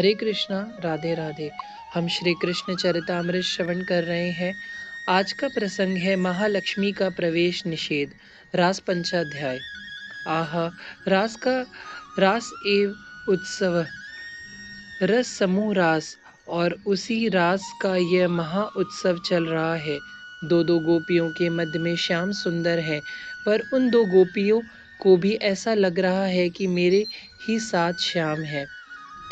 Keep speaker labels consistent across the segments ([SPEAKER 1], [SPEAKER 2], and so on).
[SPEAKER 1] हरे कृष्णा, राधे राधे। हम श्री कृष्ण चरितामृत श्रवण कर रहे हैं। आज का प्रसंग है महालक्ष्मी का प्रवेश निषेध, रास पंचाध्याय। आह, रास का रास एव उत्सव, रस समूह रास, और उसी रास का यह महा उत्सव चल रहा है। दो दो गोपियों के मध्य में श्याम सुंदर है, पर उन दो गोपियों को भी ऐसा लग रहा है कि मेरे ही साथ श्याम है।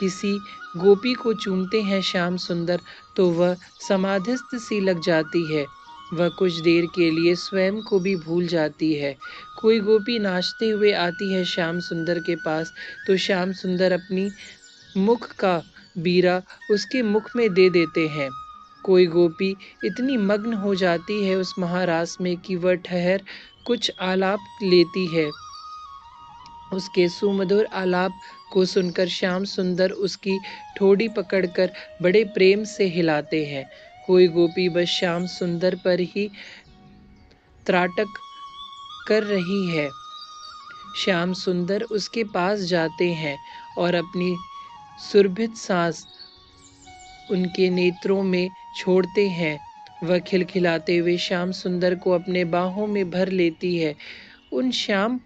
[SPEAKER 1] किसी गोपी को चूमते हैं श्याम सुंदर तो वह समाधिस्थ सी लग जाती है। वह कुछ देर के लिए स्वयं को भी भूल जाती है। कोई गोपी नाचते हुए आती है श्याम सुंदर के पास तो श्याम सुंदर अपनी मुख का बीरा उसके मुख में दे देते हैं। कोई गोपी इतनी मग्न हो जाती है उस महारास में कि वह ठहर कुछ आलाप लेती है। उसके सुमधुर आलाप को सुनकर श्याम सुंदर उसकी ठोड़ी पकड़कर बड़े प्रेम से हिलाते हैं। कोई गोपी बस श्याम सुंदर पर ही त्राटक कर रही है। श्याम सुंदर उसके पास जाते हैं और अपनी सुरभित सांस उनके नेत्रों में छोड़ते हैं। वह खिलखिलाते हुए श्याम सुंदर को अपने बाहों में भर लेती है, उन श्याम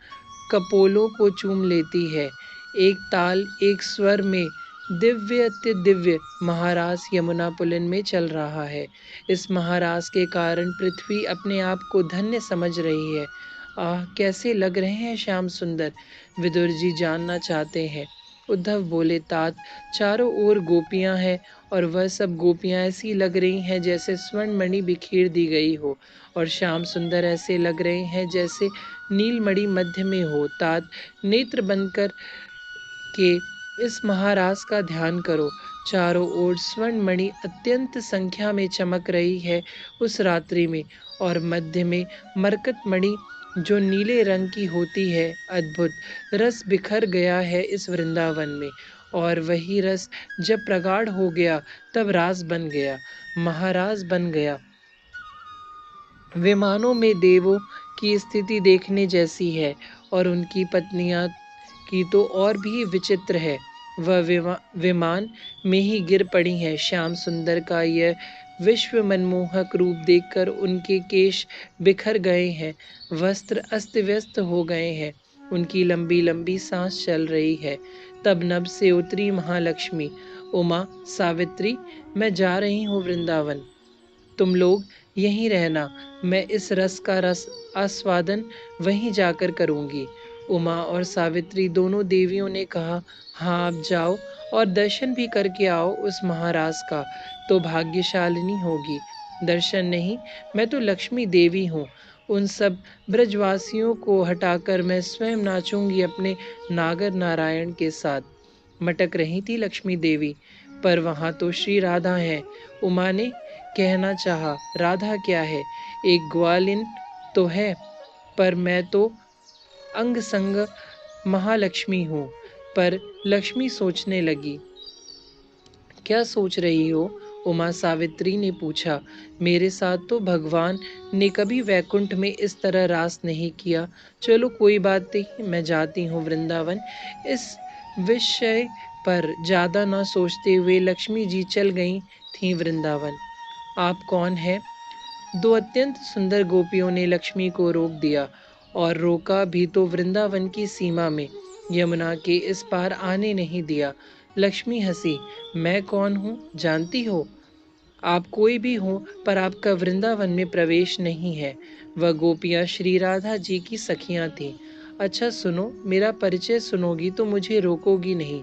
[SPEAKER 1] कपोलों को चूम लेती है। एक ताल एक स्वर में दिव्य अति दिव्य महारास यमुना पुलिन में चल रहा है। इस महारास के कारण पृथ्वी अपने आप को धन्य समझ रही है। आह, कैसे लग रहे हैं श्याम सुंदर, विदुर जी जानना चाहते हैं। उद्धव बोले, तात, चारों ओर गोपियां हैं और वह सब गोपियां ऐसी लग रही हैं जैसे स्वर्ण मणि बिखेर दी गई हो, और श्याम सुंदर ऐसे लग रहे हैं जैसे नीलमणि मध्य में हो। तात, नेत्र बंद कर के इस महारास का ध्यान करो। चारों ओर स्वर्ण मणि अत्यंत संख्या में चमक रही है उस रात्रि में, और मध्य में मरकत मणि जो नीले रंग की होती है। अद्भुत रस बिखर गया है इस वृंदावन में, और वही रस जब प्रगाढ़ हो गया तब रास बन गया, महाराज बन गया। विमानों में देवों की स्थिति देखने जैसी है, और उनकी पत्नियां की तो और भी विचित्र है। वह विमान में ही गिर पड़ी हैं। श्याम सुंदर का यह विश्व मनमोहक रूप देखकर उनके केश बिखर गए हैं, वस्त्र अस्त व्यस्त हो गए हैं, उनकी लंबी लंबी सांस चल रही है। तब नभ से उतरी महालक्ष्मी, उमा, सावित्री, मैं जा रही हूँ वृंदावन, तुम लोग यहीं रहना, मैं इस रस का आस्वादन वहीं जाकर करूंगी। उमा और सावित्री दोनों देवियों ने कहा, हाँ आप जाओ और दर्शन भी करके आओ उस महाराज का, तो भाग्यशालिनी होगी। दर्शन नहीं, मैं तो लक्ष्मी देवी हूँ। उन सब ब्रजवासियों को हटाकर मैं स्वयं नाचूंगी अपने नागर नारायण के साथ। मटक रही थी लक्ष्मी देवी, पर वहां तो श्री राधा है। उमा ने कहना चाहा, राधा क्या है, एक ग्वालिन तो है, पर मैं तो अंग संग महालक्ष्मी हूँ। पर लक्ष्मी सोचने लगी। क्या सोच रही हो? उमा सावित्री ने पूछा। मेरे साथ तो भगवान ने कभी वैकुंठ में इस तरह रास नहीं किया। चलो कोई बात नहीं, मैं जाती हूँ वृंदावन। इस विषय पर ज्यादा न सोचते हुए लक्ष्मी जी चल गई थी वृंदावन। आप कौन हैं? दो अत्यंत सुंदर गोपियों ने लक्ष्मी को रोक दिया, और रोका भी तो वृंदावन की सीमा में, यमुना के इस पार आने नहीं दिया। लक्ष्मी हंसी, मैं कौन हूँ जानती हो? आप कोई भी हो, पर आपका वृंदावन में प्रवेश नहीं है। वह गोपियाँ श्री राधा जी की सखियाँ थीं। अच्छा सुनो, मेरा परिचय सुनोगी तो मुझे रोकोगी नहीं।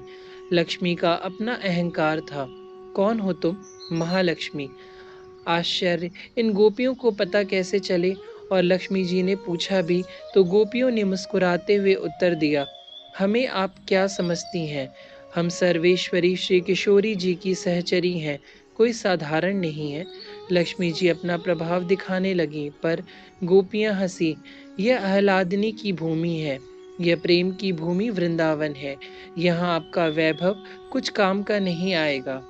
[SPEAKER 1] लक्ष्मी का अपना अहंकार था। कौन हो तुम? महालक्ष्मी। आश्चर्य, इन गोपियों को पता कैसे चले? और लक्ष्मी जी ने पूछा भी तो गोपियों ने मुस्कुराते हुए उत्तर दिया, हमें आप क्या समझती हैं? हम सर्वेश्वरी श्री किशोरी जी की सहचरी हैं, कोई साधारण नहीं है। लक्ष्मी जी अपना प्रभाव दिखाने लगी, पर गोपियां हंसी। यह आह्लादनी की भूमि है, यह प्रेम की भूमि वृंदावन है, यहाँ आपका वैभव कुछ काम का नहीं आएगा।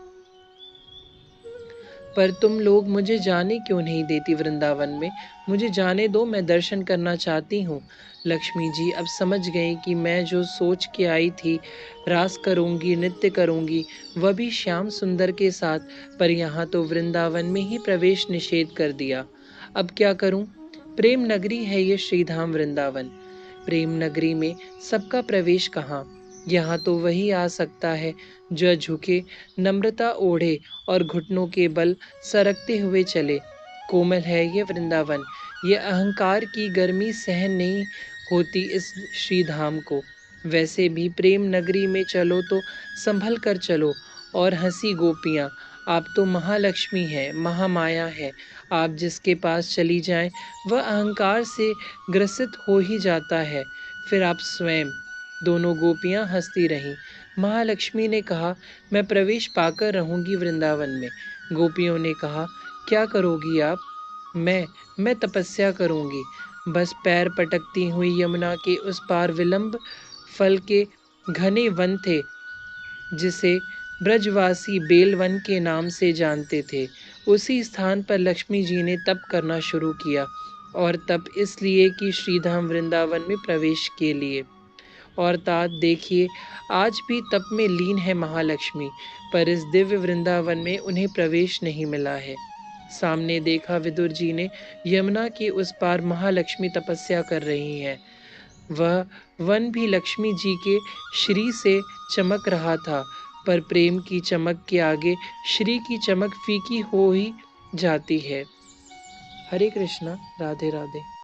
[SPEAKER 1] पर तुम लोग मुझे जाने क्यों नहीं देती वृंदावन में? मुझे जाने दो, मैं दर्शन करना चाहती हूँ। लक्ष्मी जी अब समझ गई कि मैं जो सोच के आई थी, रास करूँगी, नृत्य करूँगी, वह भी श्याम सुंदर के साथ, पर यहाँ तो वृंदावन में ही प्रवेश निषेध कर दिया। अब क्या करूँ? प्रेम नगरी है ये श्रीधाम वृंदावन। प्रेम नगरी में सबका प्रवेश कहाँ? यहाँ तो वही आ सकता है जो झुके, नम्रता ओढ़े और घुटनों के बल सरकते हुए चले। कोमल है ये वृंदावन, ये अहंकार की गर्मी सहन नहीं होती इस श्रीधाम को। वैसे भी प्रेम नगरी में चलो तो संभल कर चलो। और हंसी गोपियाँ, आप तो महालक्ष्मी है, महामाया है। आप जिसके पास चली जाएं, वह अहंकार से ग्रसित हो ही जाता है, फिर आप स्वयं। दोनों गोपियां हंसती रहीं। महालक्ष्मी ने कहा, मैं प्रवेश पाकर रहूंगी वृंदावन में। गोपियों ने कहा, क्या करोगी आप? मैं तपस्या करूंगी। बस पैर पटकती हुई यमुना के उस पार विलंब फल के घने वन थे, जिसे ब्रजवासी बेलवन के नाम से जानते थे। उसी स्थान पर लक्ष्मी जी ने तप करना शुरू किया, और तप इसलिए कि श्रीधाम वृंदावन में प्रवेश के लिए। और तात देखिए, आज भी तप में लीन है महालक्ष्मी, पर इस दिव्य वृंदावन में उन्हें प्रवेश नहीं मिला है। सामने देखा विदुर जी ने, यमुना के उस पार महालक्ष्मी तपस्या कर रही हैं। वह वन भी लक्ष्मी जी के श्री से चमक रहा था, पर प्रेम की चमक के आगे श्री की चमक फीकी हो ही जाती है। हरे कृष्णा, राधे राधे।